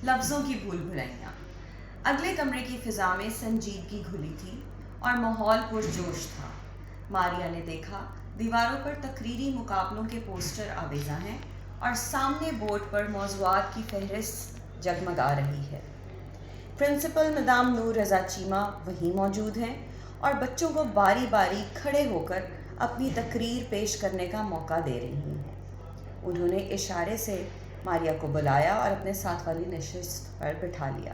لفظوں کی بھول بھلائیاں. اگلے کمرے کی فضا میں سنجیدگی گھلی تھی اور ماحول پرجوش تھا. ماریا نے دیکھا دیواروں پر تقریری مقابلوں کے پوسٹر آویزاں ہیں اور سامنے بورڈ پر موضوعات کی فہرست جگمگا رہی ہے. پرنسپل مدام نور رضا چیمہ وہیں موجود ہیں اور بچوں کو باری باری کھڑے ہو کر اپنی تقریر پیش کرنے کا موقع دے رہی ہیں. انہوں نے اشارے سے ماریا کو بلایا اور اپنے ساتھ والی نشست پر بٹھا لیا.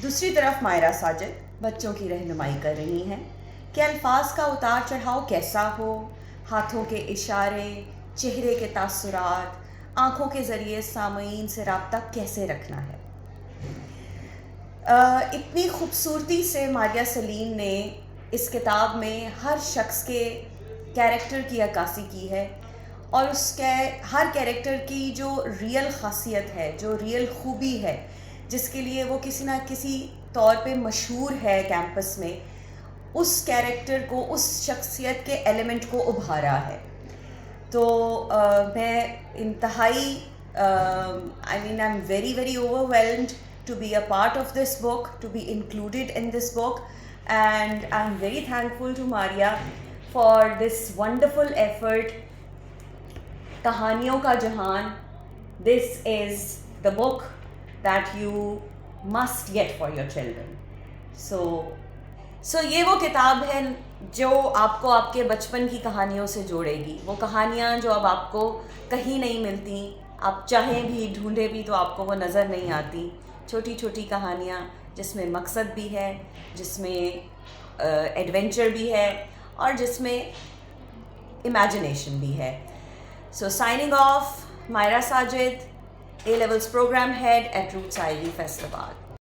دوسری طرف مائرہ ساجد بچوں کی رہنمائی کر رہی ہیں کہ الفاظ کا اتار چڑھاؤ کیسا ہو، ہاتھوں کے اشارے، چہرے کے تاثرات، آنکھوں کے ذریعے سامعین سے رابطہ کیسے رکھنا ہے. اتنی خوبصورتی سے ماریہ سلیم نے اس کتاب میں ہر شخص کے کیریکٹر کی عکاسی کی ہے اور اس کے ہر کیریکٹر کی جو ریئل خاصیت ہے، جو ریئل خوبی ہے، جس کے لیے وہ کسی نہ کسی طور پہ مشہور ہے کیمپس میں، اس کیریکٹر کو، اس شخصیت کے ایلیمنٹ کو ابھارا ہے. تو میں انتہائی I am very very overwhelmed to be a part of this book, to be included in this book, and I'm very thankful to Maria for this wonderful effort. کہانیوں کا جہان, this is the book that you must get for your children. So یہ وہ کتاب ہے جو آپ کو آپ کے بچپن کی کہانیوں سے جوڑے گی. وہ کہانیاں جو اب آپ کو کہیں نہیں ملتی, آپ چاہیں بھی ڈھونڈے بھی تو آپ کو وہ نظر نہیں آتی. چھوٹی چھوٹی کہانیاں جس میں مقصد بھی ہے, جس میں ایڈونچر بھی ہے اور جس میں امیجنیشن بھی ہے. So signing off, Myra Sajid, A-Levels Program Head at Roots Ivy Festival.